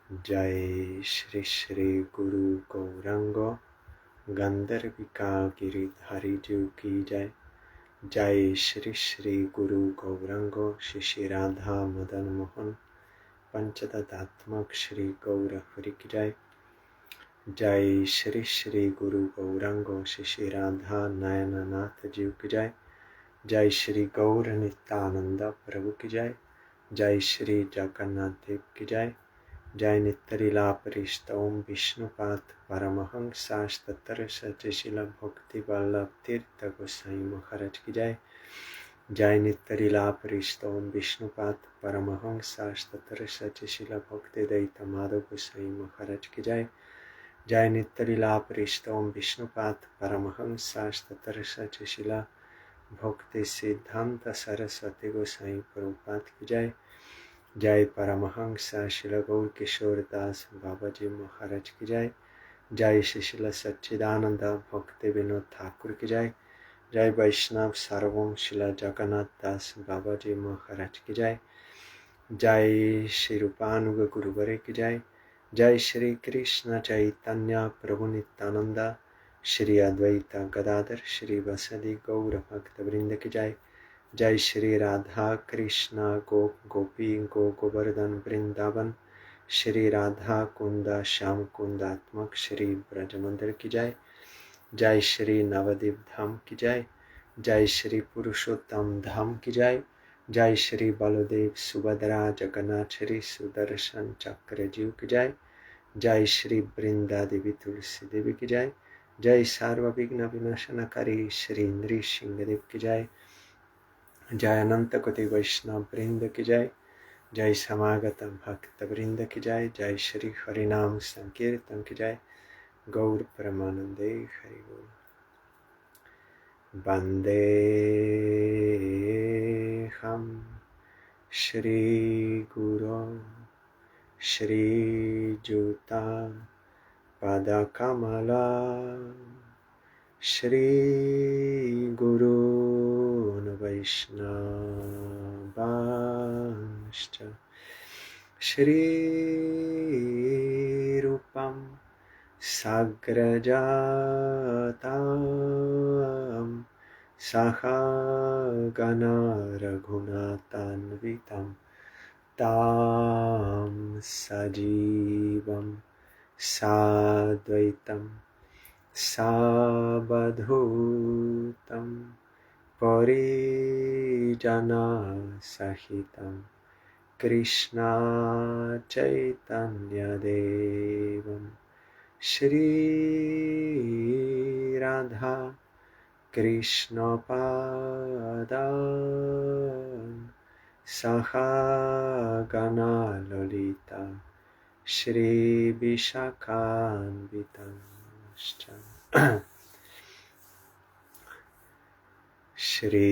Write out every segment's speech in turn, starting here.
जय श्री श्री गुरु गौरांग गंधर्विका गिरिधारी जीव की जय। जय श्री श्री गुरु गौरांग श्री श्री राधा मदन मोहन पंचतत्त्वात्मक श्री गौर हरि की जय। जय श्री श्री गुरु गौरांग श्री श्री राधा नयननाथ जीव की जय। जय श्री गौर नित्यानंद प्रभु की जय। जय श्री जगन्नाथ देव की जय। जय नित्यलीला परिस्तोम विष्णुपाद परमहंसास्तत्र सचिशिला भक्ति वल्लभ तीर्थ गोसाई महाराज की जय। जय नित्यलीला परिस्तोम विष्णुपाद परमहंसास्तत्र सचिशिला भक्ति दैत माधव गोसाई महाराज की जय। जय नित्यलीला परिस्तोम विष्णुपाद परमहंसास्तत्र सचिशिला भक्ति सिद्धांत सरस्वती गोसाई प्रभुपाद की जय। जय परमहंसा श्रील गौर किशोर दास बाबा जी महाराज की जय। जय श्रील सच्चिदानंद भक्ति विनोद ठाकुर की जय। जय वैष्णव सार्वभौम श्रील जगन्नाथ दास बाबा जी महाराज की जय। जय श्री रूपानुग गुरुवरे की जय। जय श्री कृष्ण चैतन्य प्रभु नित्यानंद श्री अद्वैत गदाधर श्री वसदी गौर भक्त वृंद की जय। जय श्री राधा कृष्ण गोपी गोवर्धन वृंदावन श्री राधा कुंद श्याम कुंदात्मक श्री ब्रज मंदिर की जय। जय श्री नवद्वीप धाम की जय। जय श्री पुरुषोत्तम धाम की जय। जय श्री बलदेव सुभद्रा जगन्नाथ श्री सुदर्शन चक्र जीव की जय। जय श्री वृंदा देवी तुलसी देवी की जय। जय सर्वविघ्न विनाशनकारी श्री इंद्री सिंह देव की जय। जय अनंत कोटि वैष्णव वृंद की जय। जय समागत भक्त वृंद की जय। जय श्री हरिनाम संकीर्तन की जय। गौर परमानंदे हरि बोल। वंदे हम श्री गुरु श्री जुता पद कमला श्री गुरून् वैष्णवांश्च श्री रूपं साग्रजातं सहगण रघुनाथान्वितं तं सजीवं साद्वैतं सावधूतं परिजनसहितं कृष्ण चैतन्यदेवं श्री राधा कृष्णपादान् सहगण ललिता श्री विशाखान्वितांश्च श्री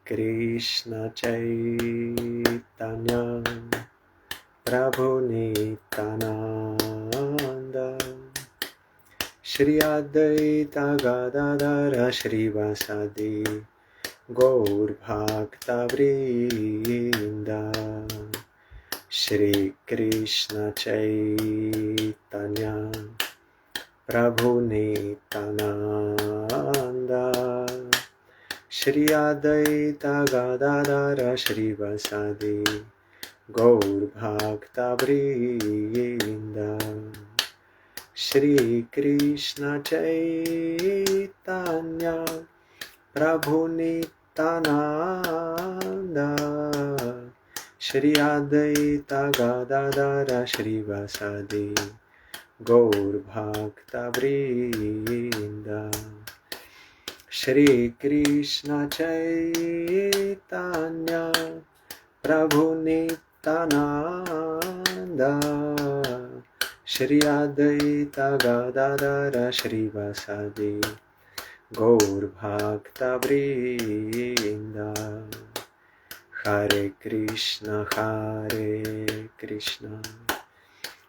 कृष्ण चैतन्य प्रभु नित्यानंद श्री अद्वैत गदाधर श्रीवासादि गौर भक्तवृंद श्री कृष्ण चैतन्य प्रभु नित्यानंद श्री अद्वैत गदाधर श्रीवासादि गौर भक्तवृंद श्री कृष्ण चैतन्य प्रभु नित्यानंद श्री अद्वैत गदाधर श्रीवासादि गौर भक्तवृंद श्री कृष्ण चैतन्य प्रभु नित्यानंद श्री अद्वैत गदाधर श्रीवासादि गौर भक्तवृंद हरे Krishna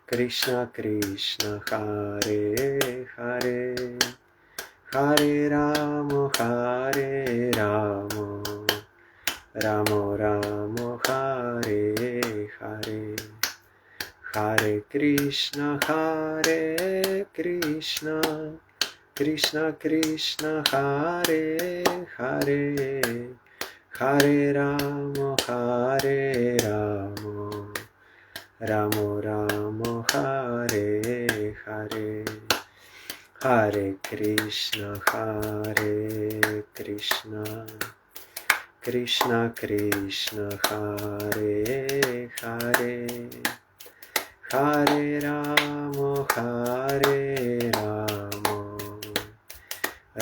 Krishna Krishna Hare Hare Hare Ram Ram Ram Hare Hare Hare Krishna, Krishna Krishna, Hare Hare, Hare Rama, Rama Rama, Hare Hare. Hare Krishna, Krishna Krishna, Hare Hare, Hare Rama,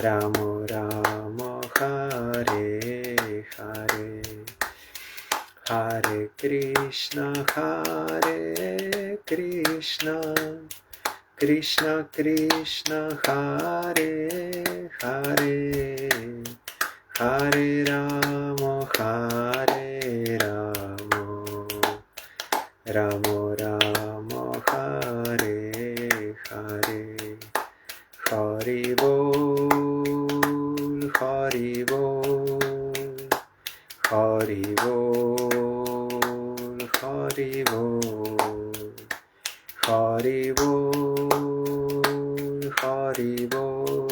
Rama Rama, Hare Hare. Hare Krishna, Krishna Krishna, Hare Hare, Hare Rama, Rama Rama, Hare Hare. Hari Bol, Hari Bol, Hari Bol, Hari Bol, Hari Bol, Hari Bol,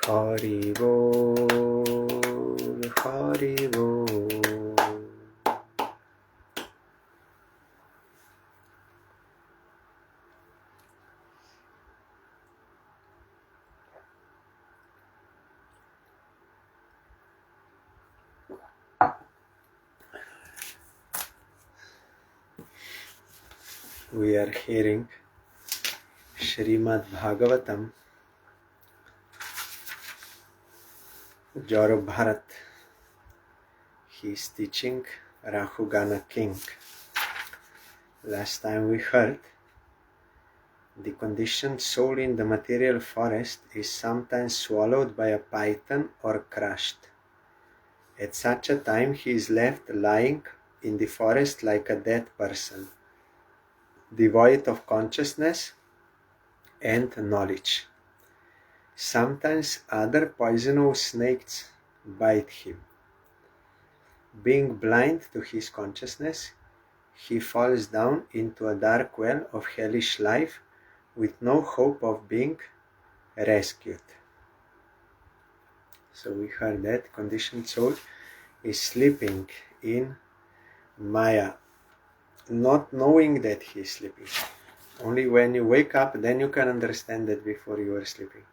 Hari Bol, Hari Bol. We are hearing SRIMAD BHAGAVATAM, Jor of Bharat. He is teaching Rahugana King. Last time we heard the conditioned soul in the material forest is sometimes swallowed by a python or crushed. At such a time he is left lying in the forest like a dead person, devoid of consciousness and knowledge. Sometimes other poisonous snakes bite him. Being blind to his consciousness, he falls down into a dark well of hellish life with no hope of being rescued. So we heard that conditioned soul is sleeping in Maya, not knowing that he is sleeping. Only when you wake up, then you can understand that before you are sleeping.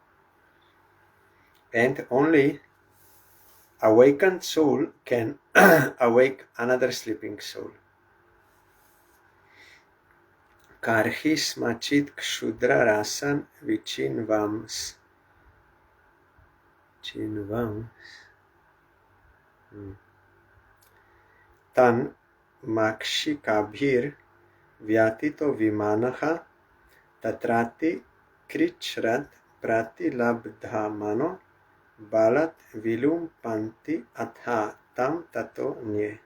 And only awakened soul can awake another sleeping soul. Karhis machit kshudra rasan vichinvams. Tan makshikabhir vyatito vimanaha tatrati krichrat pratilabdhamano balat vilum panti atha tam tato nye.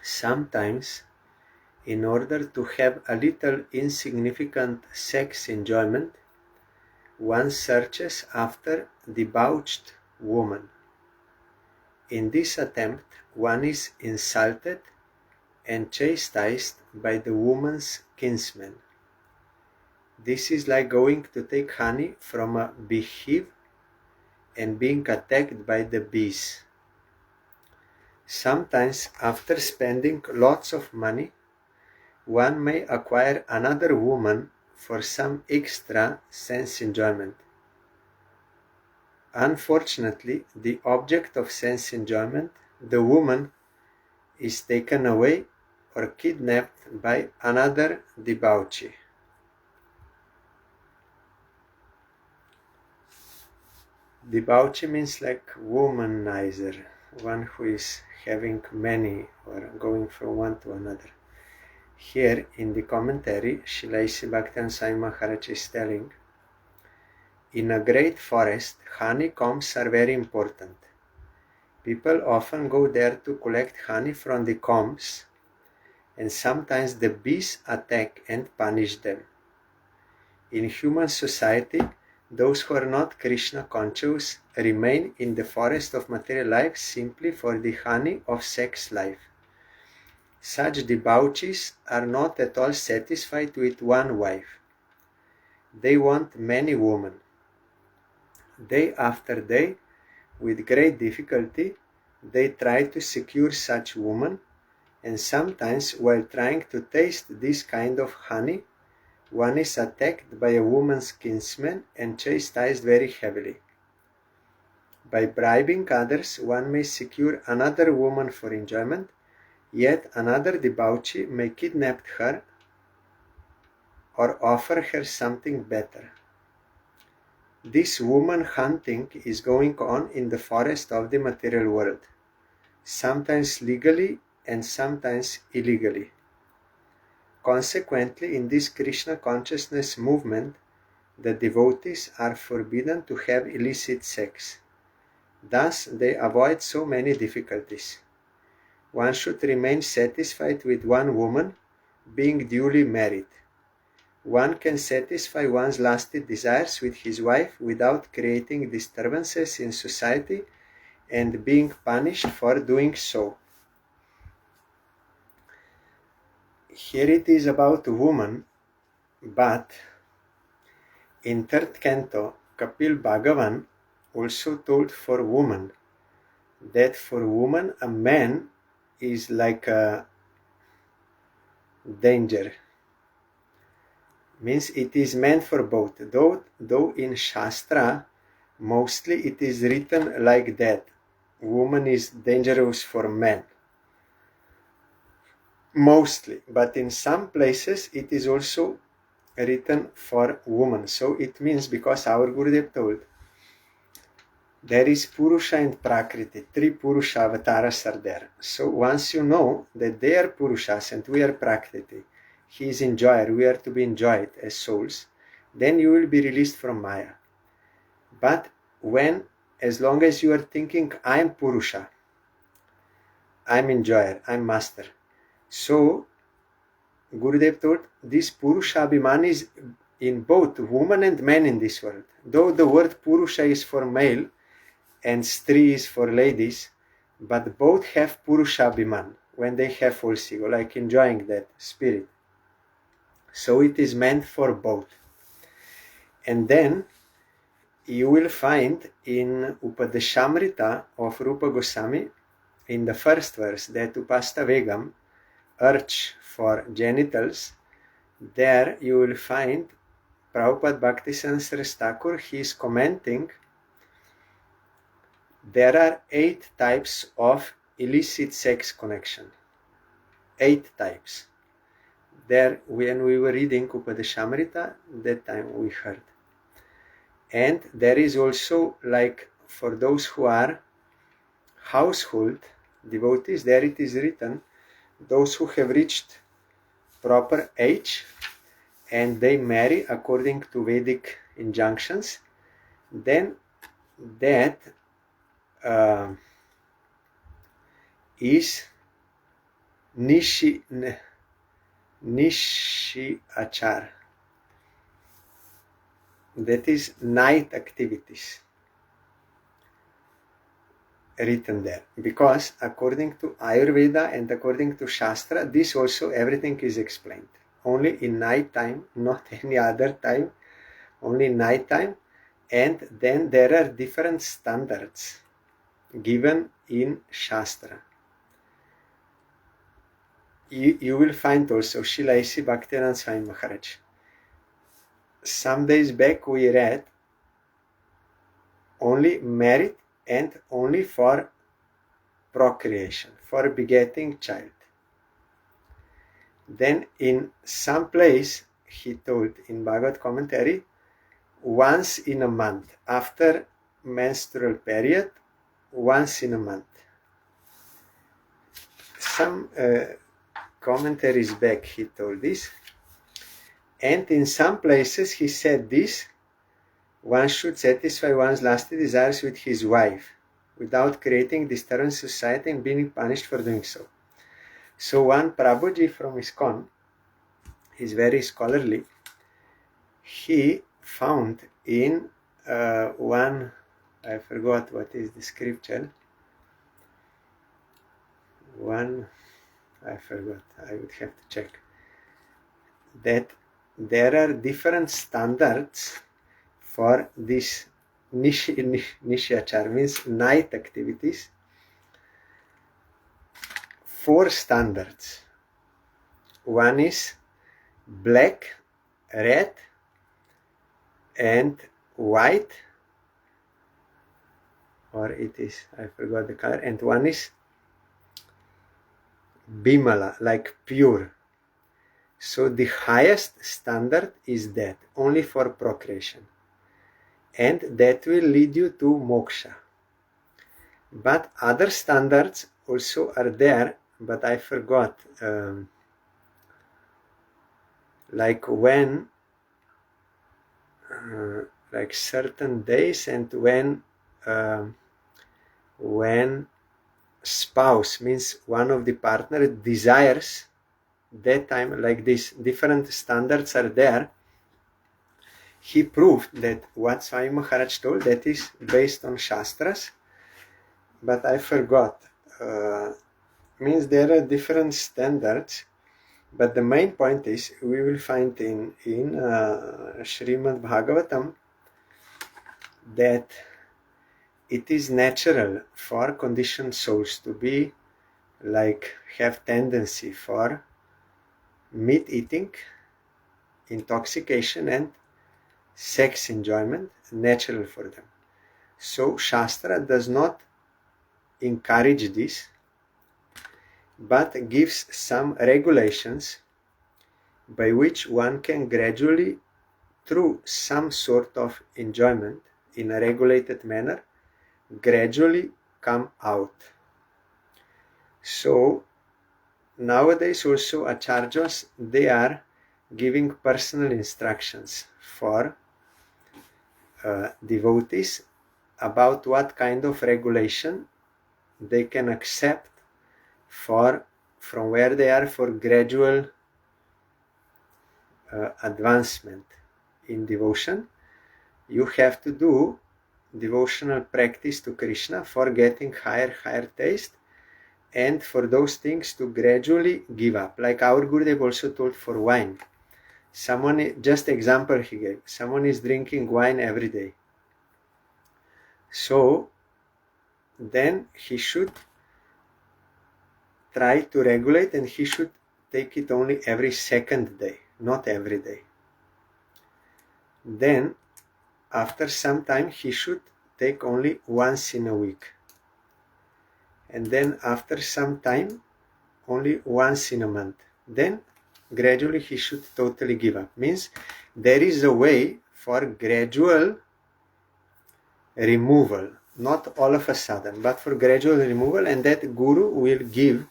Sometimes, in order to have a little insignificant sex enjoyment, one searches after debauched woman. In this attempt, one is insulted and chastised by the woman's kinsmen. This is like going to take honey from a beehive and being attacked by the bees. Sometimes, after spending lots of money, one may acquire another woman for some extra sense enjoyment. Unfortunately, the object of sense enjoyment, the woman, is taken away or kidnapped by another debauchee. Debauchee means like womanizer, one who is having many or going from one to another. Here in the commentary, Srila Bhaktivedanta Swami Maharaj is telling, in a great forest, honeycombs are very important. People often go there to collect honey from the combs, and sometimes the bees attack and punish them. In human society, those who are not Krishna conscious remain in the forest of material life simply for the honey of sex life. Such debauchees are not at all satisfied with one wife. They want many women. Day after day, with great difficulty, they try to secure such woman, and sometimes while trying to taste this kind of honey, one is attacked by a woman's kinsman and chastised very heavily. By bribing others, one may secure another woman for enjoyment, yet another debauchee may kidnap her or offer her something better. This woman hunting is going on in the forest of the material world, sometimes legally and sometimes illegally. Consequently, in this Krishna consciousness movement, the devotees are forbidden to have illicit sex. Thus, they avoid so many difficulties. One should remain satisfied with one woman, being duly married. One can satisfy one's lusty desires with his wife without creating disturbances in society and being punished for doing so. Here it is about a woman, but in third canto, Kapil Bhagavan also told for woman that for woman a man is like a danger. Means it is meant for both. Though in Shastra mostly it is written like that. Woman is dangerous for men. Mostly. But in some places it is also written for woman. So it means, because our Gurudev told, there is Purusha and Prakriti. 3 Purusha avatars are there. So once you know that they are Purushas and we are Prakriti, he is enjoyer, we are to be enjoyed as souls, then you will be released from Maya. But as long as you are thinking, I am Purusha, I am enjoyer, I am master. So Gurudev told, this Purusha Abhiman is in both woman and man in this world. Though the word Purusha is for male and Stri is for ladies, but both have Purusha Abhiman when they have full ego, like enjoying that spirit. So it is meant for both. And then you will find in Upadeshamrita of Rupa Goswami, in the first verse, that Upastavegam, urge for genitals, there you will find Prabhupada Bhaktisiddhanta Saraswati Thakur, he is commenting, there are 8 types of illicit sex connection. 8 types. There, when we were reading Upadeshamrita, that time we heard. And there is also, like for those who are household devotees, there it is written, those who have reached proper age and they marry according to Vedic injunctions, then that is Nishi Achar. That is night activities written there. Because according to Ayurveda and according to Shastra, this also everything is explained. Only in night time, not any other time, only night time. And then there are different standards given in Shastra. You will find also Srila A.C. Bhaktivedanta Swami Maharaj. Some days back we read only married and only for procreation, for begetting child. Then in some place he told in Bhagavad commentary, once in a month, after menstrual period, once in a month. Some commentaries back he told this, and in some places he said this, one should satisfy one's lusty desires with his wife without creating disturbance in society and being punished for doing so. So one Prabhuji from ISKCON is very scholarly. He found in one, I forgot what is the scripture, one I forgot, I would have to check, that there are different standards for this Nishyachar, means night activities. 4 standards. One is black, red, and white, or it is, I forgot the color, and one is Bimala, like pure. So the highest standard is that, only for procreation. And that will lead you to moksha. But other standards also are there, but I forgot. Like when, like certain days, and when spouse, means one of the partner, desires that time, like this, different standards are there. He proved that what Swami Maharaj told, that is based on Shastras, but I forgot. Means there are different standards, but the main point is, we will find in SRIMAD BHAGAVATAM that it is natural for conditioned souls to be like, have tendency for meat eating, intoxication, and sex enjoyment, natural for them. So Shastra does not encourage this, but gives some regulations by which one can gradually, through some sort of enjoyment in a regulated manner, gradually come out. So nowadays also acharyas, they are giving personal instructions for devotees about what kind of regulation they can accept from where they are, for gradual advancement in devotion. You have to do devotional practice to Krishna for getting higher taste, and for those things to gradually give up. Like our Gurudev also told for wine. Someone, just example he gave, someone is drinking wine every day. So then he should try to regulate, and he should take it only every second day, not every day. Then after some time he should take only once in a week. And then after some time only once in a month. Then gradually he should totally give up. Means there is a way for gradual removal, not all of a sudden, but for gradual removal, and that Guru will give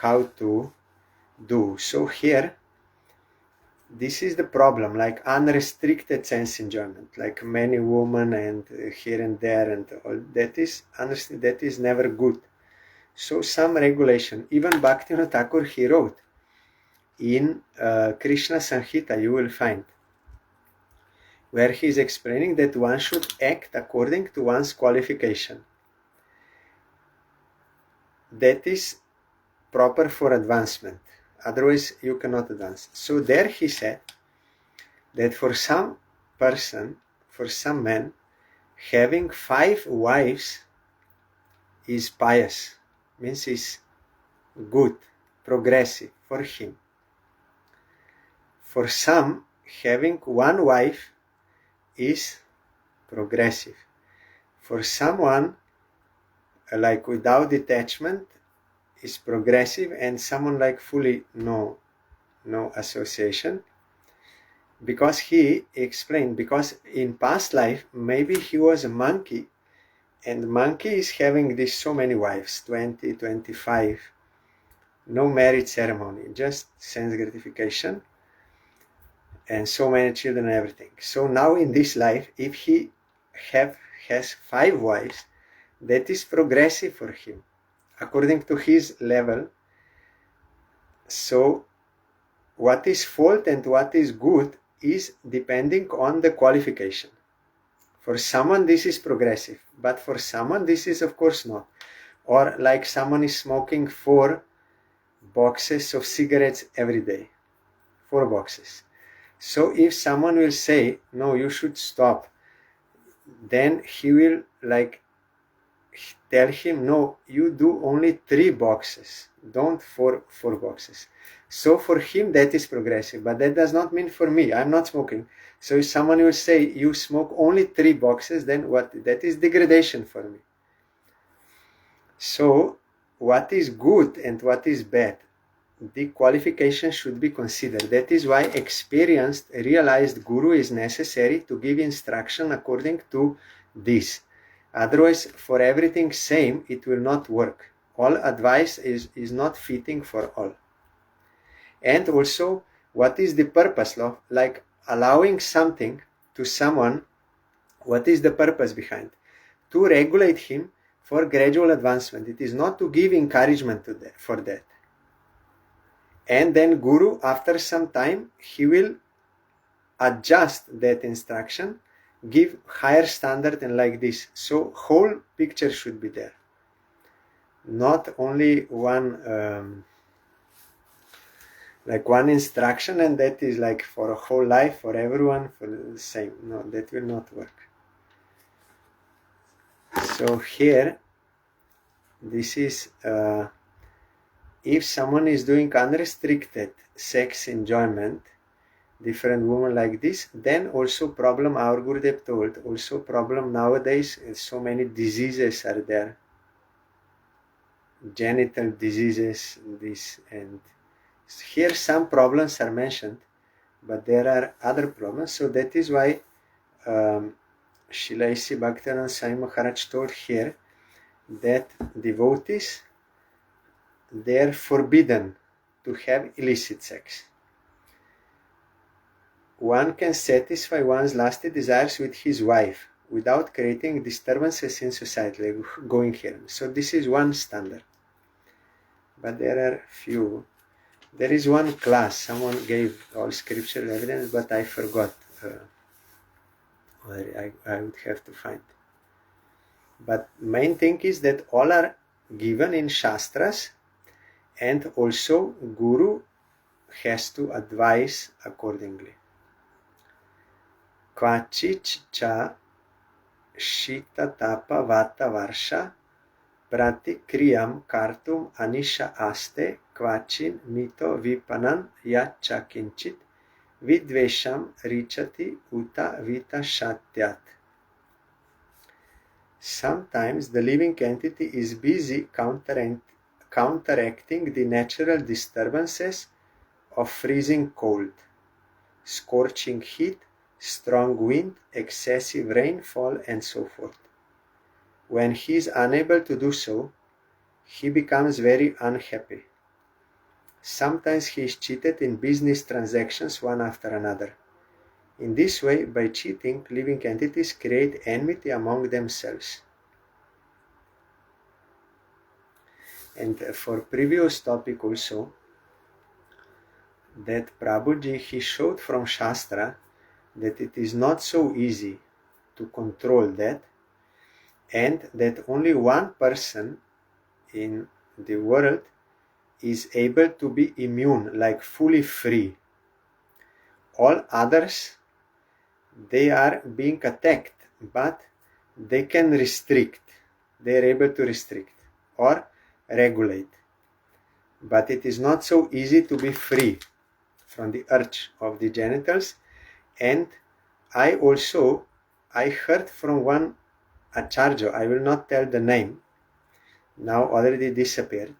how to do. So here, this is the problem, like unrestricted sense enjoyment, like many women and here and there and all, that is never good. So some regulation, even Bhaktivinoda Thakur, he wrote in Krishna Samhita, you will find, where he is explaining that one should act according to one's qualification. That is proper for advancement. Otherwise, you cannot advance. So there he said that for some person, for some man, having 5 wives is pious, means is good, progressive for him. For some, having 1 wife is progressive. For someone, like without detachment, is progressive, and someone like fully no association. Because he explained, because in past life maybe he was a monkey, and monkey is having this so many wives, 20, 25, no marriage ceremony, just sense gratification, and so many children and everything. So now in this life, if he has 5 wives, that is progressive for him, according to his level. So what is fault and what is good is depending on the qualification. For someone this is progressive, but for someone this is of course not. Or like someone is smoking 4 boxes of cigarettes every day. 4 boxes. So if someone will say, no, you should stop, then he will tell him, no, you do only 3 boxes, don't four boxes. So for him that is progressive, but that does not mean for me. I'm not smoking. So if someone will say you smoke only 3 boxes, then what? That is degradation for me. So what is good and what is bad? The qualification should be considered. That is why experienced, realized guru is necessary to give instruction according to this. Otherwise, for everything same, it will not work. All advice is not fitting for all. And also, what is the purpose? Like allowing something to someone, what is the purpose behind? To regulate him for gradual advancement. It is not to give encouragement for that. And then Guru, after some time, he will adjust that instruction, give higher standard and like this. So whole picture should be there. Not only one instruction and that is like for a whole life, for everyone, for the same. No, that will not work. So here, this is if someone is doing unrestricted sex enjoyment, different women like this, then also problem, our Gurudev told, also problem nowadays, so many diseases are there, genital diseases, this, and here some problems are mentioned, but there are other problems. So that is why Srila A.C. Bhaktivinoda Swami Maharaj told here that devotees, they are forbidden to have illicit sex. One can satisfy one's lusty desires with his wife without creating disturbances in society, like going here. So this is one standard. But there are few. There is one class, someone gave all scriptural evidence, but I forgot. I would have to find. But main thing is that all are given in Shastras, and also Guru has to advise accordingly. Kvachich cha shita tapa vata varsha pratikriyam kartum anisha aste kvachin mito vipanan yacha kinchit vidvesham richati uta vita shatyat. Sometimes the living entity is busy counteracting the natural disturbances of freezing cold, scorching heat, strong wind, excessive rainfall, and so forth. When he is unable to do so, he becomes very unhappy. Sometimes he is cheated in business transactions one after another. In this way, by cheating, living entities create enmity among themselves. And for previous topic also, that Prabhuji, he showed from Shastra that it is not so easy to control that, and that only one person in the world is able to be immune, like fully free. All others, they are being attacked, but they can restrict. They are able to restrict or regulate. But it is not so easy to be free from the urge of the genitals. And I heard from one Acharya, I will not tell the name, now already disappeared,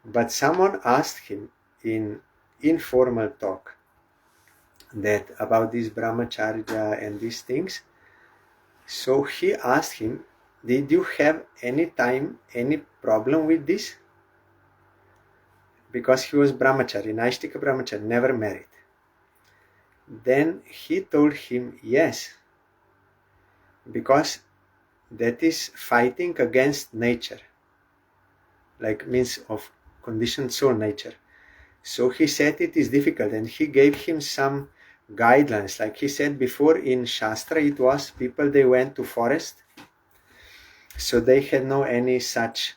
but someone asked him in informal talk that about this brahmacharya and these things. So he asked him, did you have any time any problem with this? Because he was brahmachari, Naishtika brahmachari, never married. Then he told him, yes, because that is fighting against nature, like means of conditioned soul nature. So he said it is difficult, and he gave him some guidelines. Like he said before, in Shastra it was people, they went to forest, so they had no any such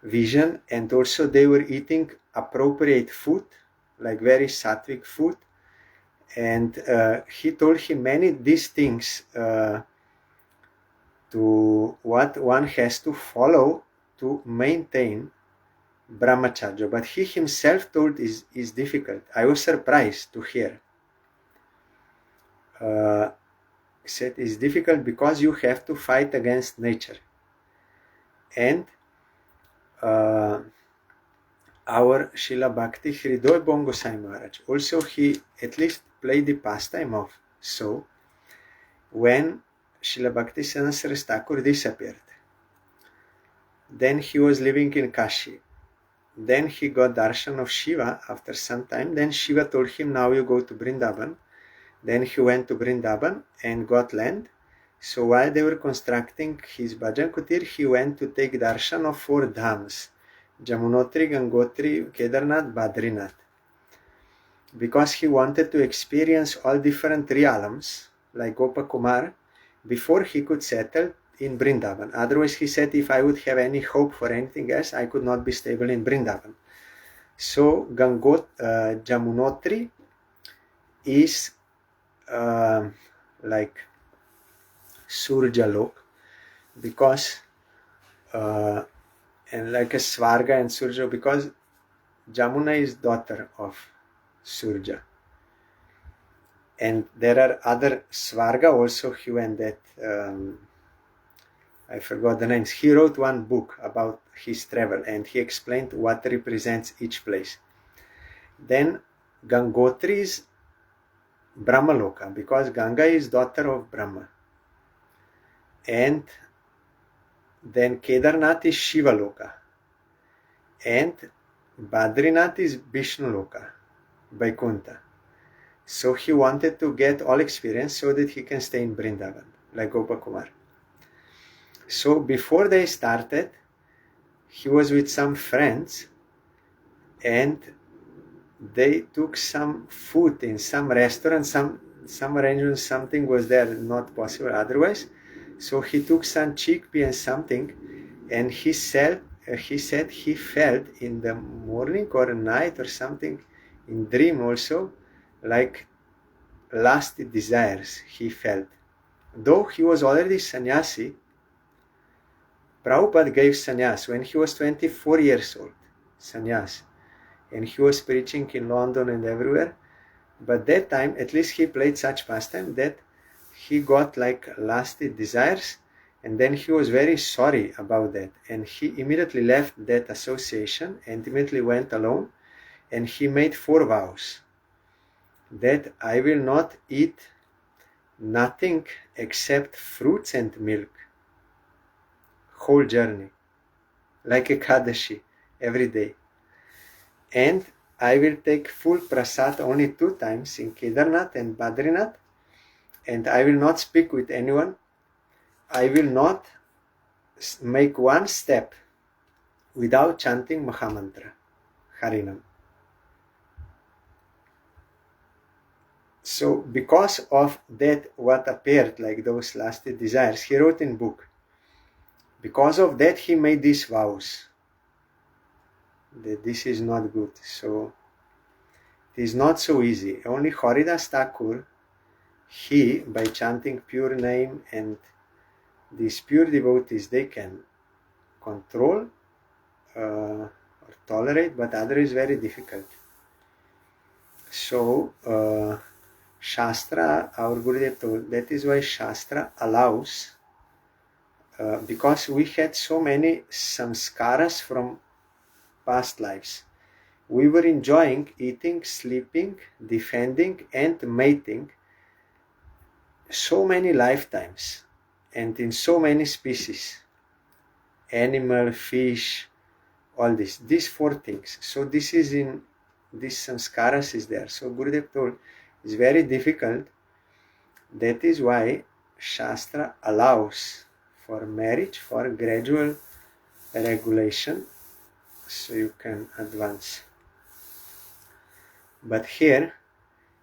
vision, and also they were eating appropriate food, like very sattvic food. And he told him many these things to what one has to follow to maintain brahmacharya, but he himself told is difficult. I was surprised to hear. He said it's difficult because you have to fight against nature. And our Srila Bhakti Hridoy Bon Gosai Maharaj also, he at least played the pastime of. So when Srila Bhakti Saraswati Thakur disappeared, then he was living in Kashi. Then he got darshan of Shiva after some time. Then Shiva told him, now you go to Vrindavan. Then he went to Vrindavan and got land. So while they were constructing his bhajan kutir, he went to take darshan of 4 dhams: Jamunotri, Gangotri, Kedarnath, Badrinath. Because he wanted to experience all different realms, like Gopakumar, before he could settle in Vrindavan. Otherwise, he said, if I would have any hope for anything else, I could not be stable in Vrindavan. So Jamunotri is like Surjalok, because and like a Svarga and Surja, because Jamuna is daughter of Surja. And there are other Svarga also. He went that I forgot the names. He wrote one book about his travel and he explained what represents each place. Then Gangotri is Brahmaloka, because Ganga is daughter of Brahma. And then Kedarnath is Shiva Loka. And Badrinath is Vishnu Loka, Vaikuntha. So he wanted to get all experience so that he can stay in Vrindavan, like Gopakumar. So before they started, he was with some friends and they took some food in some restaurant, some arrangement, something was there, not possible otherwise. So he took some chickpea and something, and he said he felt in the morning or night or something, in dream also, like lasted desires he felt. Though he was already sannyasi, Prabhupada gave sannyas when he was 24 years old, sannyas, and he was preaching in London and everywhere. But that time, at least he played such pastime that he got like lasted desires, and then he was very sorry about that, and he immediately left that association and immediately went alone, and he made 4 vows that I will not eat nothing except fruits and milk whole journey, like a Ekadashi every day, and I will take full prasad only 2 times in Kedarnath and Badrinath, and I will not speak with anyone. I will not make one step without chanting Mahamantra, Harinam. So because of that, what appeared like those lasted desires, he wrote in book. Because of that, he made these vows that this is not good. So it is not so easy. Only Haridas Thakur, he, by chanting pure name and these pure devotees, they can control or tolerate, but other is very difficult. So Shastra, our Gurudev told, that is why Shastra allows, because we had so many samskaras from past lives. We were enjoying eating, sleeping, defending and mating so many lifetimes and in so many species, animal, fish, all this, these 4 things. So this is in this samskaras is there. So Gurudev told it's very difficult. That is why Shastra allows for marriage, for gradual regulation, so you can advance. But here,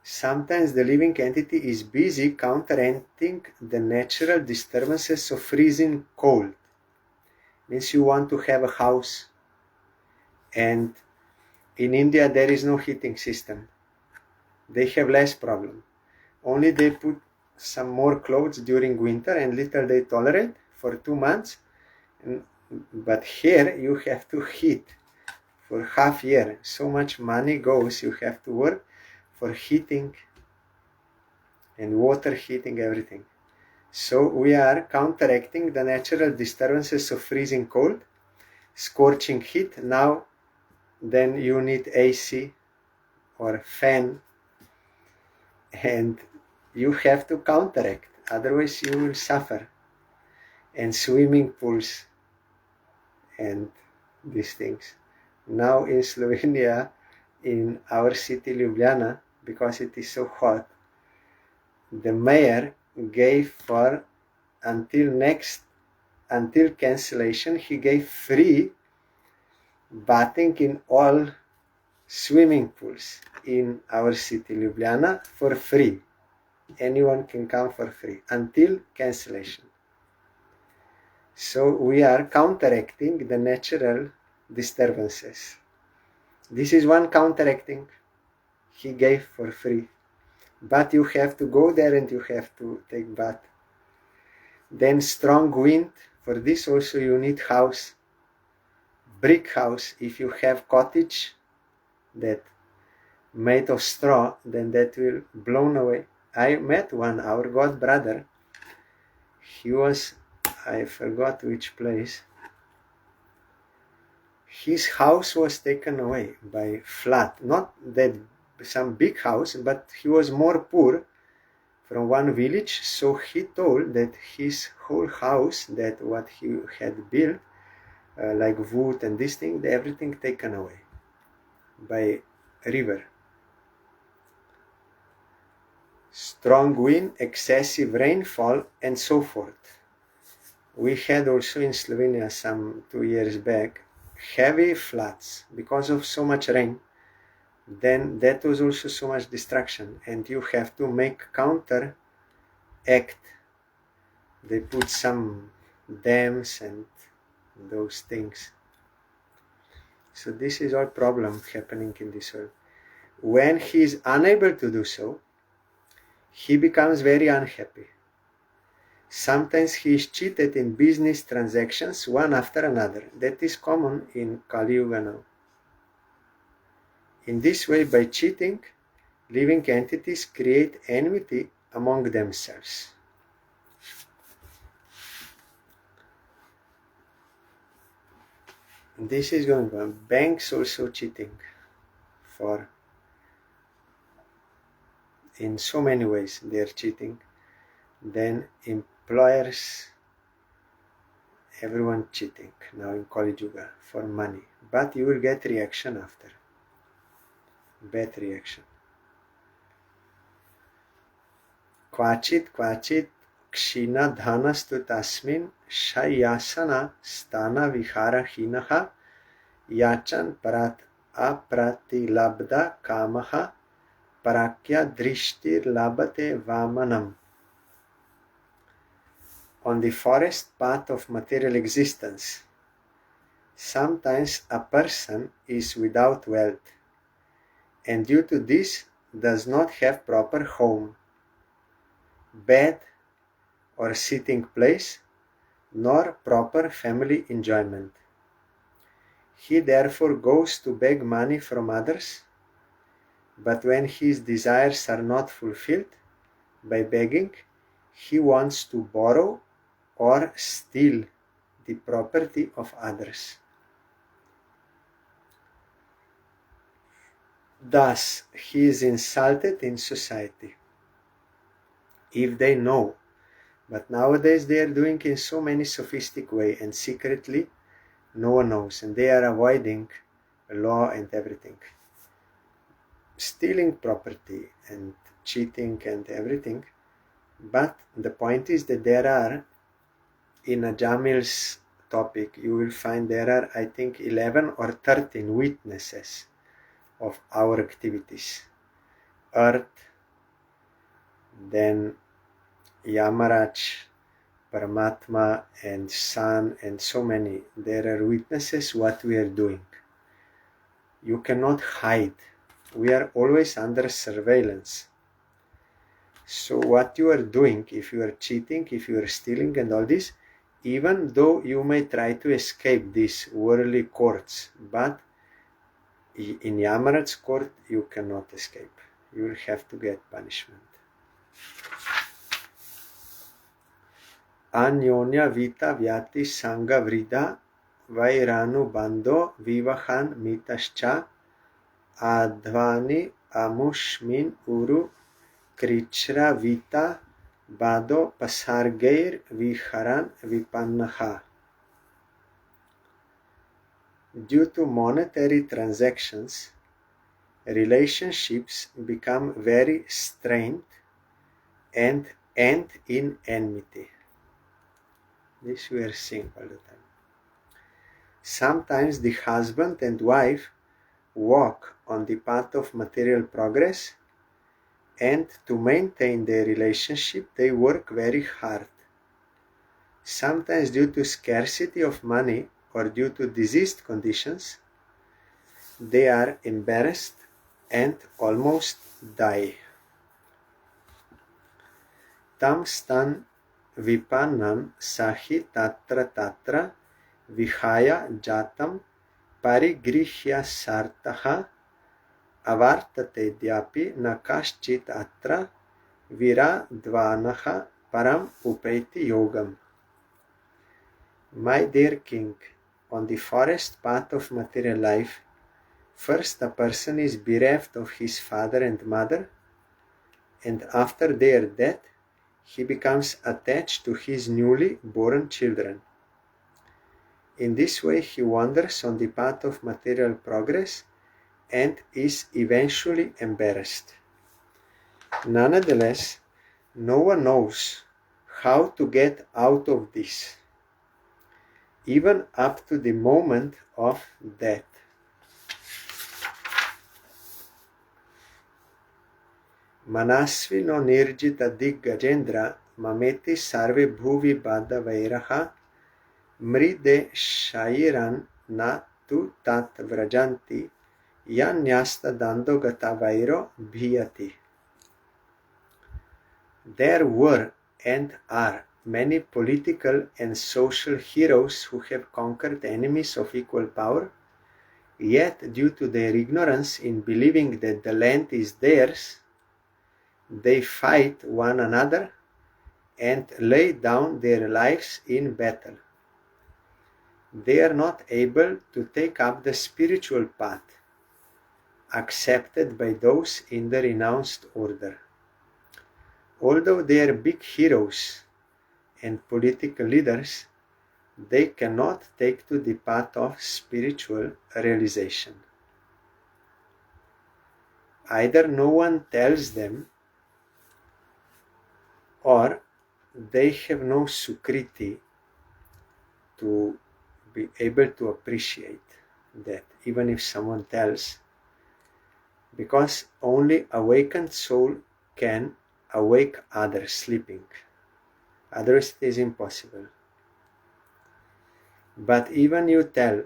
sometimes the living entity is busy counteracting the natural disturbances of freezing cold. Means you want to have a house, And in India there is no heating system. They have less problem. Only they put some more clothes during winter and little they tolerate for 2 months. But here you have to heat for half year. So much money goes, you have to work for heating and water heating, everything. So we are counteracting the natural disturbances of freezing cold, scorching heat. Now then you need AC or fan, and you have to counteract, otherwise you will suffer. And swimming pools and these things. Now in Slovenia, in our city Ljubljana, because it is so hot, the mayor gave for until cancellation, he gave free bathing in all swimming pools in our city Ljubljana for free. Anyone can come for free until cancellation. So we are counteracting the natural disturbances. This is one counteracting he gave for free. But you have to go there and you have to take bath. Then strong wind. For this also you need house. Brick house. If you have cottage that made of straw, then that will blown away. I met one, our god brother. He was, I forgot which place. His house was taken away by flood. Not that some big house, but he was more poor from one village. So he told that his whole house, that what he had built, like wood and this thing, everything taken away by river. Strong wind, excessive rainfall, and so forth. We had also in Slovenia some 2 years back heavy floods because of so much rain. Then that was also so much destruction, and you have to make counter act. They put some dams and those things. So this is all problem happening in this world. When he is unable to do so, he becomes very unhappy. Sometimes he is cheated in business transactions one after another. That is common in Kali Yuga now. In this way, by cheating, living entities create enmity among themselves. This is going on. Banks also cheating in so many ways they are cheating. Then employers, everyone cheating now in Kali Yuga for money. But you will get reaction after. Bad reaction. Kvachit kshina dhanastu tasmin shayasana stana vihara hinaha yachan parat apratilabda kamaha parakya drishtir labate vamanam. On the forest path of material existence, sometimes a person is without wealth, and due to this does not have proper home, bed or sitting place, nor proper family enjoyment. He therefore goes to beg money from others, but when his desires are not fulfilled by begging, he wants to borrow or steal the property of others. Thus, he is insulted in society. If they know, but nowadays they are doing in so many sophisticated way and secretly no one knows, and they are avoiding law and everything. Stealing property and cheating and everything. But the point is that there are, in a Jamil's topic, you will find there are, I think, 11 or 13 witnesses of our activities. Earth, then Yamaraj, Paramatma, and Sun, and so many. There are witnesses what we are doing. You cannot hide. We are always under surveillance. So what you are doing, if you are cheating, if you are stealing and all this, even though you may try to escape these worldly courts, but in Yamaraj's court you cannot escape. You will have to get punishment. Anyonya vita vyati sanga vrida vairanu bando vivahan mitascha advani amushmin uru krichra vita bado pasargeir viharan vipannaha. Due to monetary transactions, relationships become very strained and end in enmity. This we are seeing all the time. Sometimes the husband and wife walk on the path of material progress, and to maintain their relationship they work very hard. Sometimes due to scarcity of money or due to diseased conditions, they are embarrassed and almost die. Tam stan vipanam sahi tatra vihaya jatam parigrihya sartaha avartate dyapi nakaschit atra viradvanaha param upeti yogam. My dear king, on the forest path of material life, first a person is bereft of his father and mother, and after their death he becomes attached to his newly born children. In this way he wanders on the path of material progress and is eventually embarrassed. Nonetheless, no one knows how to get out of this, even up to the moment of death. Manasvino nirjita diggajendra mameti sarve bhuvi bada vairaha mride shairan na tu tat vrajanti yanyasta dando gata vairo bhiyati. There were and are many political and social heroes who have conquered enemies of equal power, yet due to their ignorance in believing that the land is theirs, they fight one another and lay down their lives in battle. They are not able to take up the spiritual path accepted by those in the renounced order. Although they are big heroes and political leaders, they cannot take to the path of spiritual realization. Either no one tells them, or they have no sukriti to be able to appreciate that, even if someone tells, because only awakened soul can awake others sleeping. Otherwise it is impossible. But even you tell,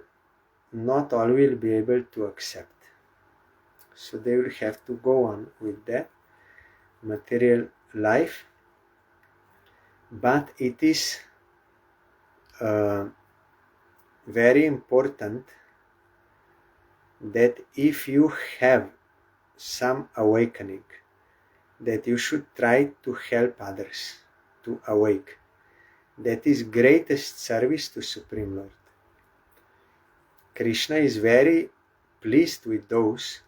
not all will be able to accept. So they will have to go on with that material life. But it is very important that if you have some awakening, that you should try to help others to awake. That is greatest service to Supreme Lord. Krishna is very pleased with those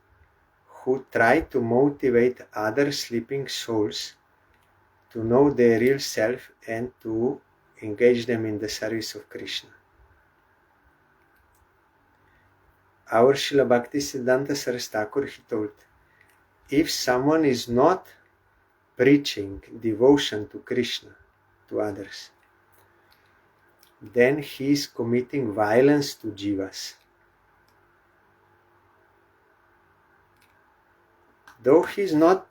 who try to motivate other sleeping souls to know their real self and to engage them in the service of Krishna. Our Srila Bhaktisiddhanta Saraswati Thakur, he told, if someone is not preaching devotion to Krishna, to others, then he is committing violence to jivas. Though he is not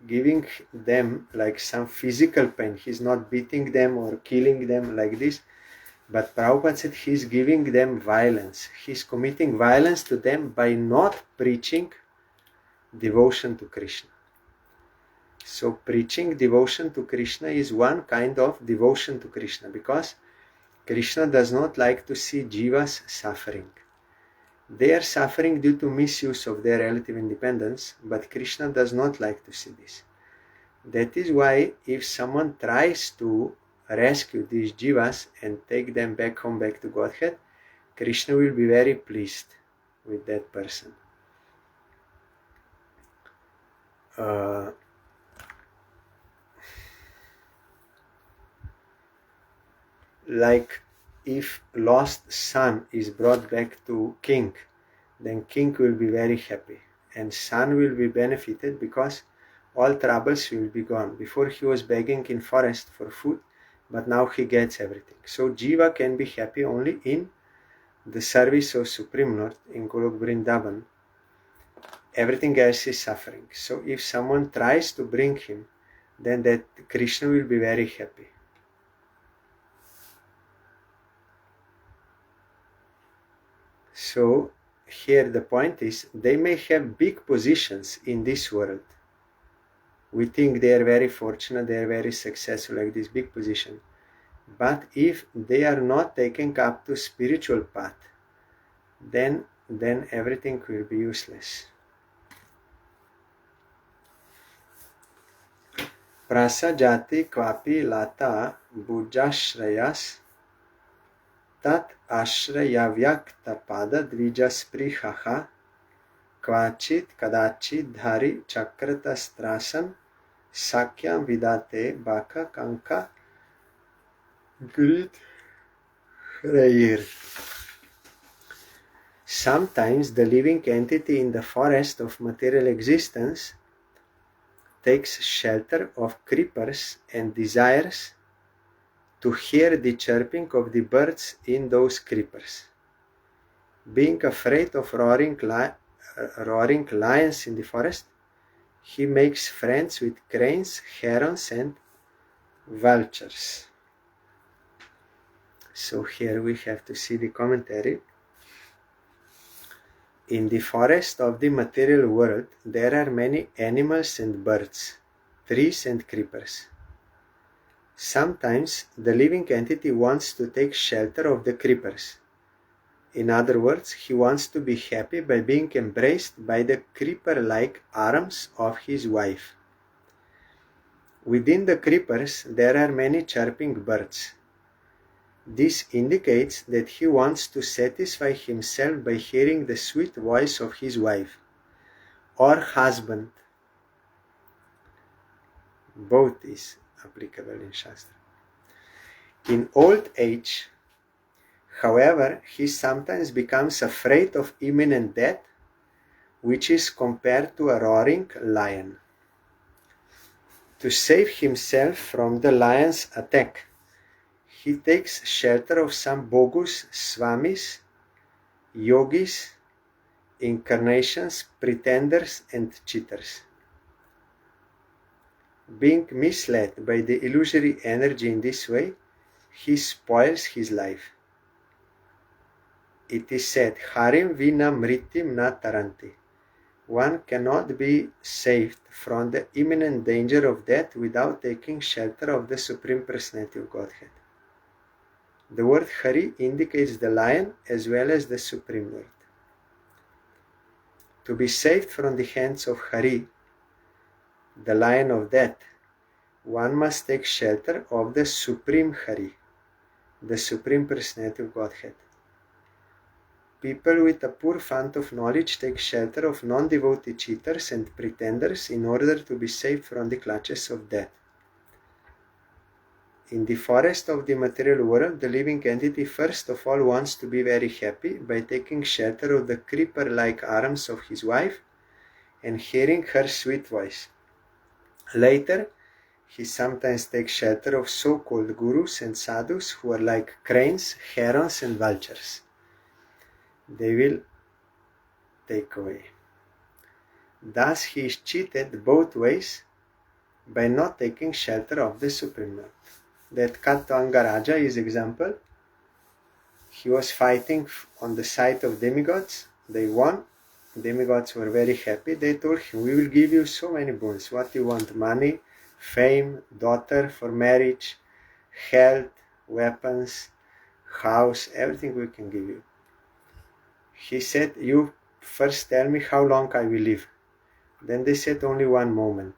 giving them like some physical pain, he is not beating them or killing them like this, But Prabhupada said he's giving them violence. He's committing violence to them by not preaching devotion to Krishna. So preaching devotion to Krishna is one kind of devotion to Krishna, because Krishna does not like to see jivas suffering. They are suffering due to misuse of their relative independence, but Krishna does not like to see this. That is why if someone tries to rescue these jivas and take them back home, back to Godhead, Krishna will be very pleased with that person. Like if lost son is brought back to king, then king will be very happy and son will be benefited, because all troubles will be gone. Before he was begging in forest for food, but now he gets everything. So jiva can be happy only in the service of Supreme Lord in Golok Vrindavan. Everything else is suffering. So if someone tries to bring him, then that Krishna will be very happy. So here the point is, they may have big positions in this world. We think they are very fortunate, they are very successful, like this big position. But if they are not taken up to spiritual path, then everything will be useless. Prasajati kvapi lata bujashrayas tat ashrayavyakta pada dvijasprihaha kvachit kadachit dhari chakratastrasan sakyam vidate baka kanka grit rayir. Sometimes the living entity in the forest of material existence takes shelter of creepers and desires to hear the chirping of the birds in those creepers. Being afraid of roaring lions in the forest, he makes friends with cranes, herons, and vultures. So here we have to see the commentary. In the forest of the material world, there are many animals and birds, trees and creepers. Sometimes the living entity wants to take shelter of the creepers. In other words, he wants to be happy by being embraced by the creeper-like arms of his wife. Within the creepers, there are many chirping birds. This indicates that he wants to satisfy himself by hearing the sweet voice of his wife or husband. Both is applicable in Shastra. In old age, however, he sometimes becomes afraid of imminent death, which is compared to a roaring lion. To save himself from the lion's attack, he takes shelter of some bogus swamis, yogis, incarnations, pretenders, and cheaters. Being misled by the illusory energy in this way, he spoils his life. It is said, Harim vina mritim na taranti. One cannot be saved from the imminent danger of death without taking shelter of the Supreme Personality of Godhead. The word Hari indicates the lion as well as the Supreme Lord. To be saved from the hands of Hari, the lion of death, one must take shelter of the Supreme Hari, the Supreme Personality of Godhead. People with a poor fund of knowledge take shelter of non-devotee cheaters and pretenders in order to be saved from the clutches of death. In the forest of the material world, the living entity first of all wants to be very happy by taking shelter of the creeper-like arms of his wife and hearing her sweet voice. Later, he sometimes takes shelter of so-called gurus and sadhus who are like cranes, herons, and vultures. They will take away. Thus he is cheated both ways by not taking shelter of the Supreme Lord. That Kattva Angaraja is example he was fighting on the side of demigods. They won. Demigods were very happy. They told him, we will give you so many boons. What do you want? Money, fame, daughter for marriage, health, weapons, house, everything we can give you. He said, you first tell me how long I will live. Then they said, only one moment.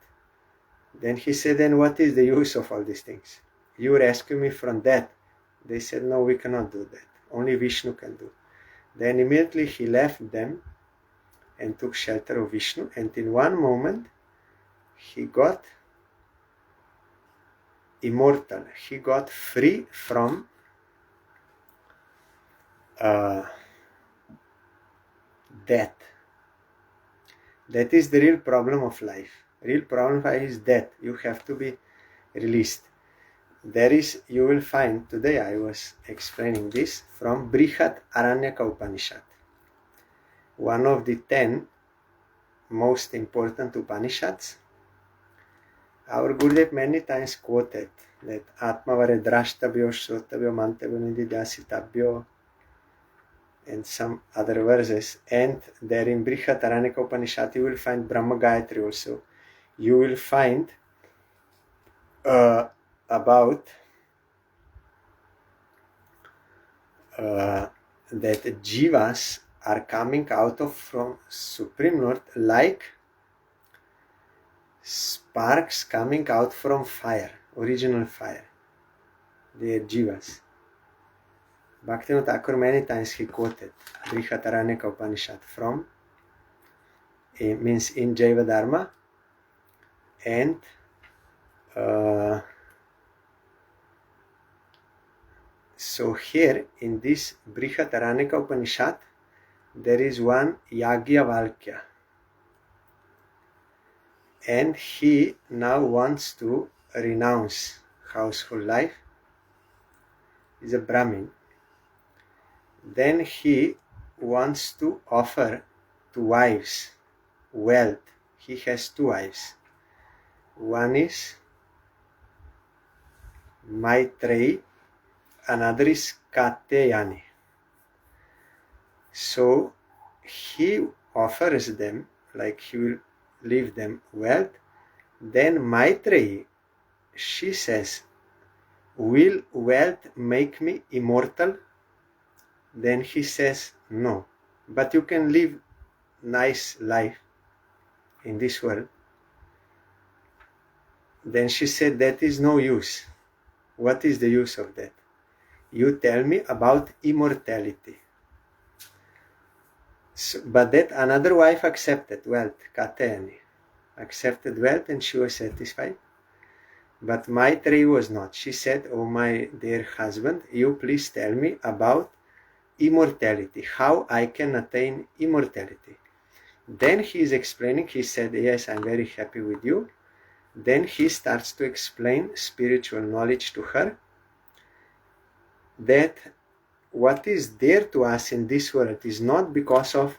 Then he said, then what is the use of all these things? You rescue me from death. They said, no, we cannot do that. Only Vishnu can do. Then immediately he left them and took shelter of Vishnu, and in one moment he got immortal. He got free from death. That is the real problem of life. Real problem of life is death. You have to be released. There is, you will find, today I was explaining this from Brihat Aranyaka Upanishad, one of the 10 most important Upanishads. Our Gurudev many times quoted that Atma vare drashtabhyo, shrotabhyo, mantavyo, nididhyasitabhyo, and some other verses. And there in Brihat Aranyaka Upanishad you will find Brahma Gayatri also. You will find about that jivas are coming out of from Supreme Lord like sparks coming out from fire, original fire. They are jivas. Bhaktivinoda Thakur many times he quoted Brihat Aranyaka Upanishad from, it means in Jaiva Dharma, and so here in this Brihat Aranyaka Upanishad there is one Yagyavalkya, and he now wants to renounce household life. He's a Brahmin. Then he wants to offer to wives wealth. He has 2 wives. One is Maitreyi, another is Kateyani. So he offers them, like he will leave them wealth. Then Maitreyi, she says, will wealth make me immortal? Then he says, no, but you can live nice life in this world. Then she said, that is no use. What is the use of that? You tell me about immortality. So, but that another wife accepted wealth, Katayani, accepted wealth, and she was satisfied. But Maitreyi was not. She said, oh my dear husband, you please tell me about immortality, how I can attain immortality. Then he is explaining, he said, yes, I'm very happy with you. Then he starts to explain spiritual knowledge to her, that what is there to us in this world is not because of,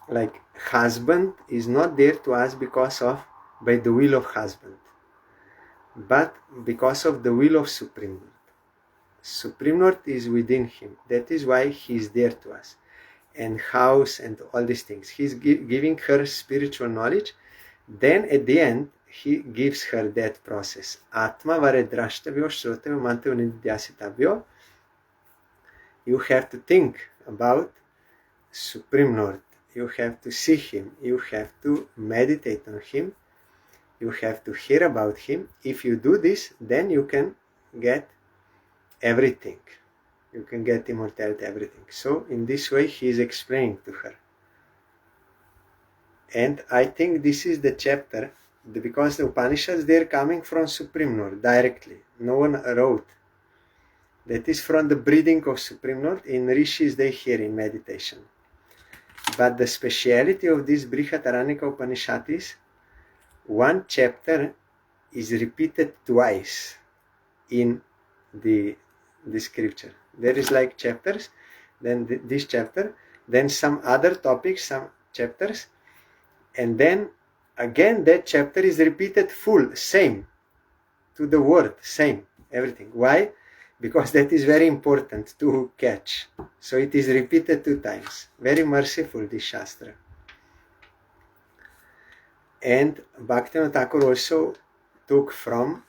like, husband is not there to us because of, by the will of husband, but because of the will of Supreme Lord. Supreme Lord is within him. That is why he is there to us. And house and all these things. He's giving her spiritual knowledge. Then at the end, he gives her that process. Atma vare drashtabhyo, shrotabhyo, mantavyo, nididhyasitabhyo. You have to think about Supreme Lord. You have to see him. You have to meditate on him. You have to hear about him. If you do this, then you can get everything. You can get immortality, everything. So in this way he is explaining to her. And I think this is the chapter, because the Upanishads, they are coming from Supreme Lord directly. No one wrote. That is from the breathing of Supreme Lord. In Rishis they hear in meditation. But the speciality of this Brihat Aranyaka Upanishad is one chapter is repeated twice in the scripture. There is like chapters, then this chapter, then some other topics, some chapters, and then again that chapter is repeated full, same, to the word, same, everything. Why? because that is very important to catch. So it is repeated 2 times. Very merciful, this Shastra. And Bhaktivinoda Thakur also took from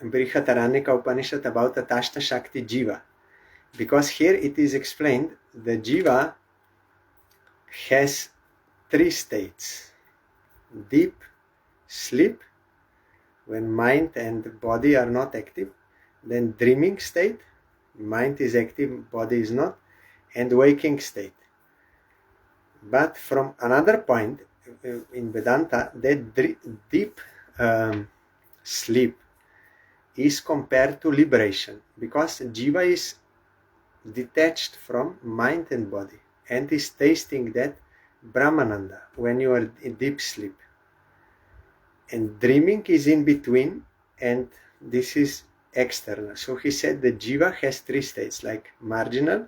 Brihadaranyaka Upanishad about Atashta Shakti Jiva. Because here it is explained, the Jiva has 3 states. Deep sleep, when mind and body are not active. Then dreaming state, mind is active, body is not. And waking state. But from another point, in Vedanta, that deep sleep is compared to liberation, because Jiva is detached from mind and body and is tasting that Brahmananda when you are in deep sleep. And dreaming is in between, and this is external. So he said the Jiva has 3 states, like marginal,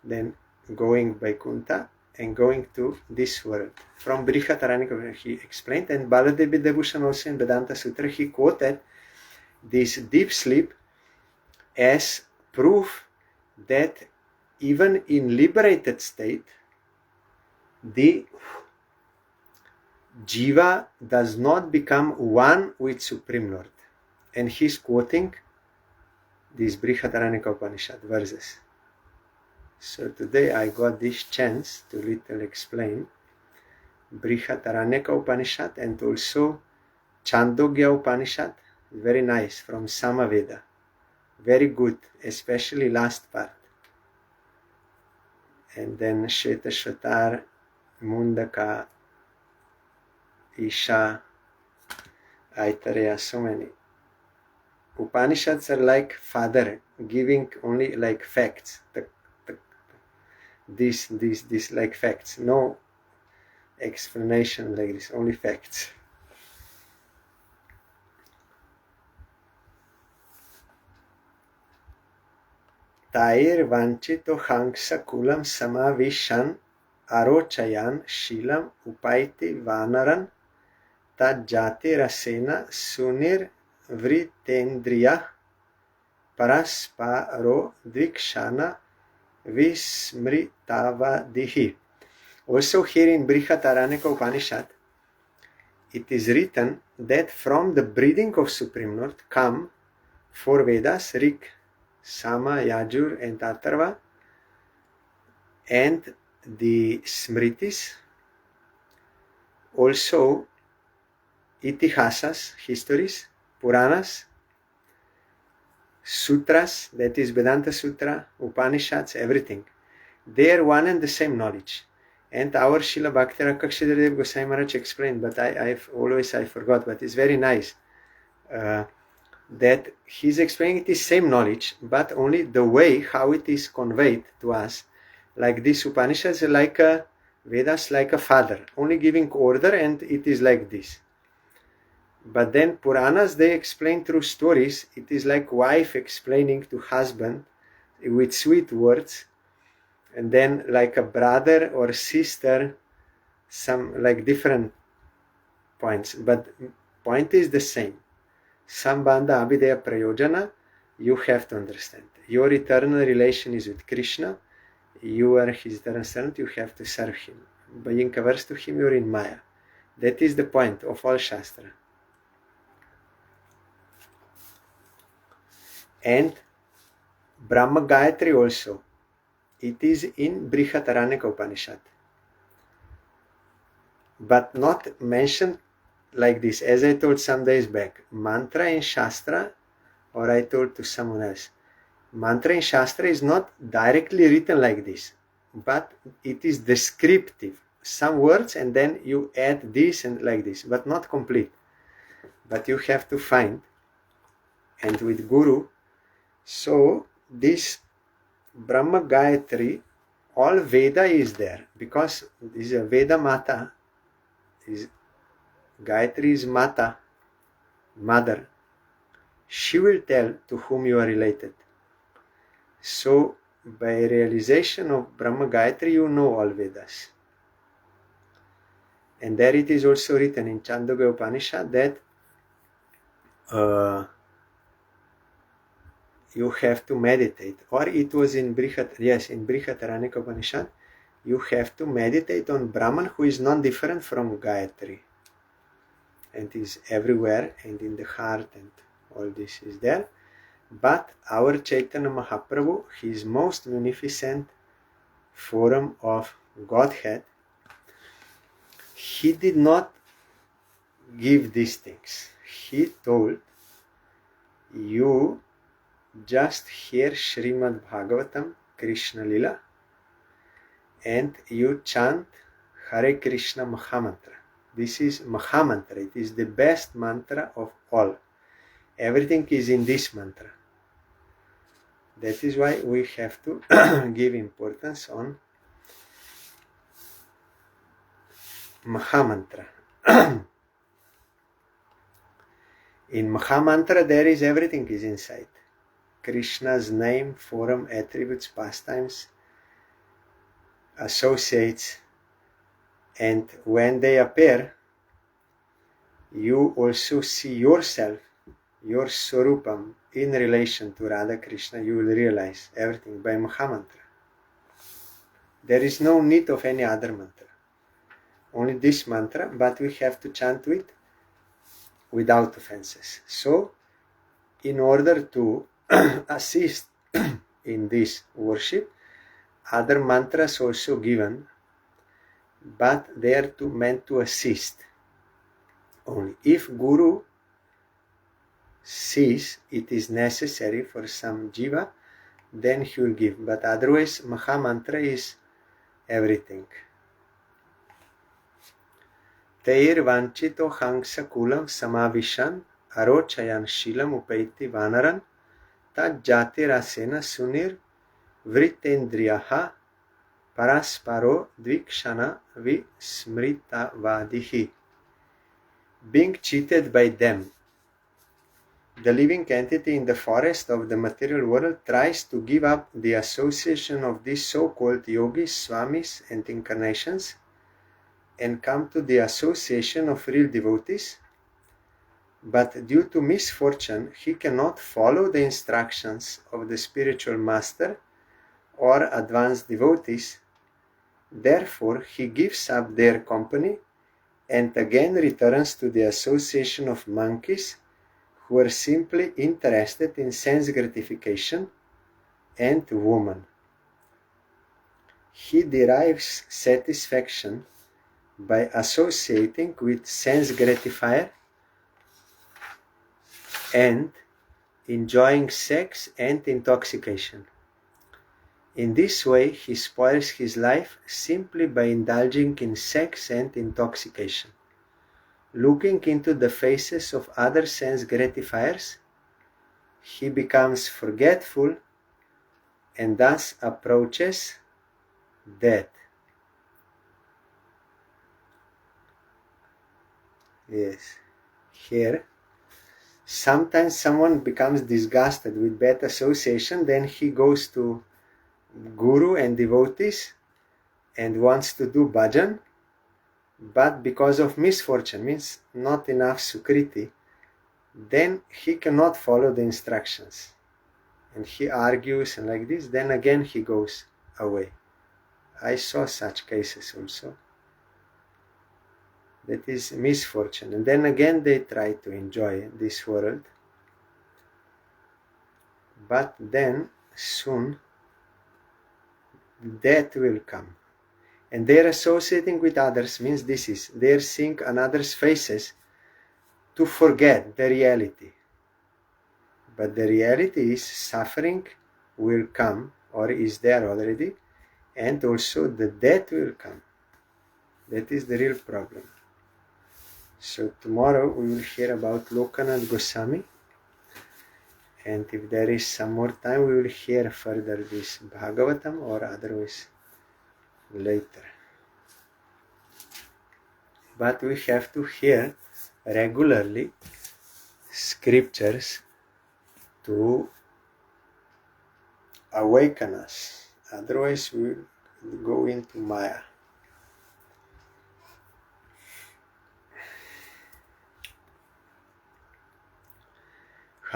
then going Vaikuntha, and going to this world. From Brihadaranyaka he explained, and Baladevi Devushan also in Vedanta Sutra, he quoted this deep sleep as proof that even in liberated state, the Jiva does not become one with Supreme Lord. And he's quoting these Brihadaranyaka Upanishad verses. So today I got this chance to little explain Brihadaranyaka Upanishad and also Chandogya Upanishad. Very nice, from Samaveda. Very good, especially last part. And then Shvetashvatar, Mundaka, Isha, Aitareya, so many. Upanishads are like father, giving only like facts. This like facts. No explanation like this, only facts. Tair vanchito hangsa kulam samavishan arochayan shilam upaiti vanaran tajjati rasena sunir vritendriya parasparo dvikshana vismritavadihi. Also here in Brihadaranyaka Upanishad, it is written that from the breathing of Supreme Lord come 4 Vedas, Rig, Sama, Yajur and Atharva, and the Smritis, also Itihasas, histories, Puranas, Sutras, that is Vedanta Sutra, Upanishads, everything. They are one and the same knowledge. And our Srila Bhakti Rakshidharadev Goswami Maharaj explained, but I forgot, but it's very nice. That he's explaining it is same knowledge, but only the way how it is conveyed to us. Like this Upanishads, like a Vedas, like a father, only giving order, and it is like this. But then Puranas, they explain through stories. It is like wife explaining to husband with sweet words, and then like a brother or sister, some like different points, but point is the same. Sambandha Abhideya Prayojana, you have to understand. Your eternal relation is with Krishna, you are his eternal servant, you have to serve him. Being averse to him, you are in Maya. That is the point of all Shastra. And Brahma Gayatri also, it is in Brihadaranyaka Upanishad, but not mentioned like this. As I told some days back, mantra in Shastra, or I told to someone else, mantra in Shastra is not directly written like this, but it is descriptive. Some words and then you add this and like this, but not complete. But you have to find, and with Guru. So this Brahma Gayatri, all Veda is there, because this is a Veda Mata. Gayatri is Mata, mother. She will tell to whom you are related. So by realization of Brahma Gayatri, you know all Vedas. And there it is also written in Chandogya Upanishad that you have to meditate. Or it was in Brihadaranyaka Upanishad, you have to meditate on Brahman, who is non-different from Gayatri and is everywhere and in the heart, and all this is there. But our Chaitanya Mahaprabhu, his most munificent form of Godhead, he did not give these things. He told, you just hear SRIMAD Bhagavatam, Krishna Lila, and you chant Hare Krishna Mahamantra. This is Mahamantra. It is the best mantra of all. Everything is in this mantra. That is why we have to give importance on Mahamantra. In Mahamantra there is everything is inside. Krishna's name, form, attributes, pastimes, associates, and when they appear, you also see yourself, your Swarupam, in relation to Radha Krishna. You will realize everything by Mahamantra. There is no need of any other mantra. Only this mantra, but we have to chant it without offenses. So, in order to assist in this worship, other mantras also given, but they are meant to assist only. If Guru sees it is necessary for some jiva, then he will give. But otherwise, Mahamantra is everything. Teir vanchito hangsa kulam samavishan arochayan shilam upaiti vanaran tad jati rasena sunir vritendriyaha parasparo dvikshana vismritavadihi. Being cheated by them, the living entity in the forest of the material world tries to give up the association of these so-called yogis, swamis, and incarnations and come to the association of real devotees, but due to misfortune he cannot follow the instructions of the spiritual master or advanced devotees. Therefore he gives up their company and again returns to the association of monkeys who are simply interested in sense gratification and woman. He derives satisfaction by associating with sense gratifier and enjoying sex and intoxication. In this way, he spoils his life simply by indulging in sex and intoxication. Looking into the faces of other sense gratifiers, he becomes forgetful and thus approaches death. Yes, here, sometimes someone becomes disgusted with bad association, then he goes to Guru and devotees and wants to do bhajan, but because of misfortune, means not enough sukriti, then he cannot follow the instructions and he argues and like this, then again he goes away. I saw such cases also. That is misfortune, and then again they try to enjoy this world, but then soon death will come. And they are associating with others, means this is, they are seeing another's faces to forget the reality. But the reality is suffering will come, or is there already, and also the death will come. That is the real problem. So tomorrow we will hear about Lokanath Goswami, and if there is some more time we will hear further this Bhagavatam, or otherwise later. But we have to hear regularly scriptures to awaken us, otherwise we will go into Maya.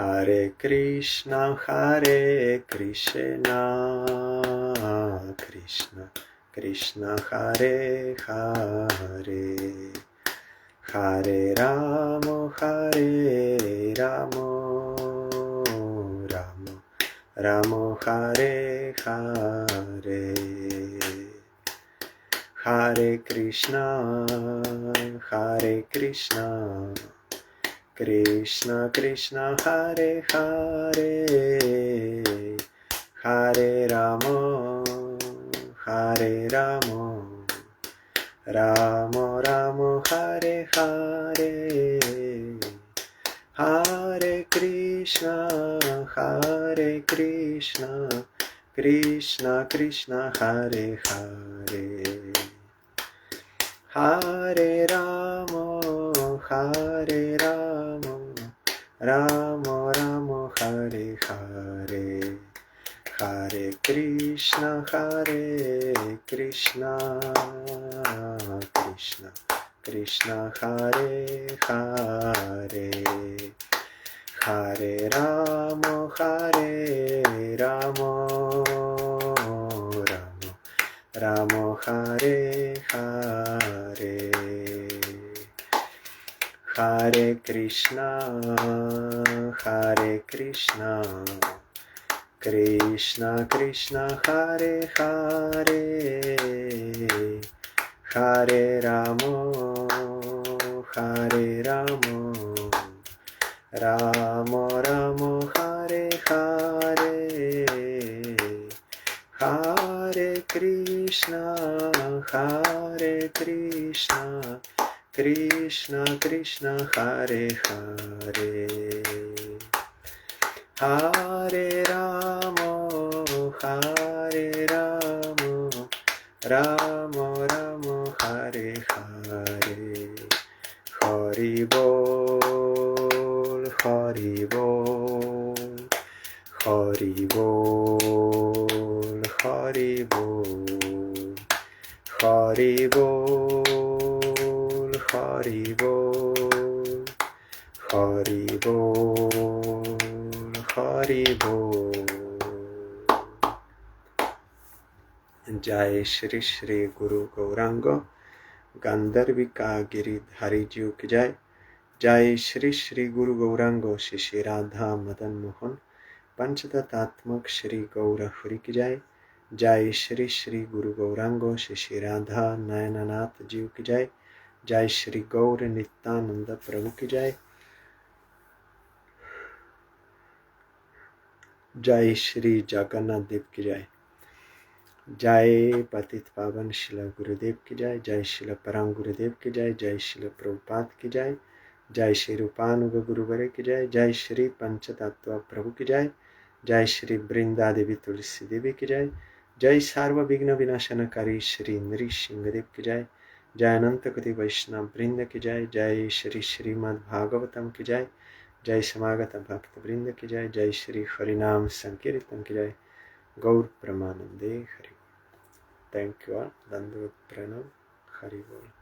Hare Krishna, Krishna Krishna Hare Hare, Hare Ramo, Ramo Ramo Hare Hare, Hare Krishna, Krishna Krishna Hare Hare, Hare Ramo, Ramo Ramo Hare Hare, Hare Krishna, Krishna Krishna Hare Hare, Hare Ramo, Ramo Ramo Hare Hare, Hare Krishna, Krishna Krishna Hare Hare, Hare Ramo, Ramo Hare Hare, Hare Krishna, Krishna Krishna Hare Hare, Hare Ramo, Ramo Ramo Hare Hare, Hare Krishna, Krishna Krishna Hare Hare, Hare Ramo, Ramo Ramo Hare Hare, Hari Bol, Hari Bol, Hari Bol, Hari Bol, Hari Bol, Hari Bol, Hari Bol, Hari Bol. Jai Shri Shri Guru Gauranga Gandharvika Giridhari Ji ki Jai. Jai Shri Shri Guru Gauranga Shri Radha Madan Mohan Panchatatatmak Shri Gaura Hari ki Jai. Jai Shri Shri Guru Gauranga Shri Radha Nayananath Ji ki Jai. Jai Shri Gaura Nityananda Prabhu ki Jai. Jai Shri Jagannath Dev ki Jai. Jai Patit Pavan Shila Gurudev ki Jai. Jai Shila Parang Gurudev ki Jai. Jai Shila Prabhupada ki Jai. Jai Shri Rupanuga Guruvare ki Jai. Jai Shri Panchatattva Prabhu ki Jai. Jai Shri Brinda Devi Tulsi Devi ki Jai. Jai Sarva Vigna Vinashanakari Shri Nrishingadev ki Jai. Jai Anantakoti Vaishnava Brinda ki Jai. Jai Shri SRIMAD BHAGAVATAM ki Jai. Jai Samagata Bhakta Brinda ki Jai. Jai Shri Harinam Sankirtan ki Jai. Gaur Pramanande Hari. Thank you all. Dandavat Pranam. Hari Bol.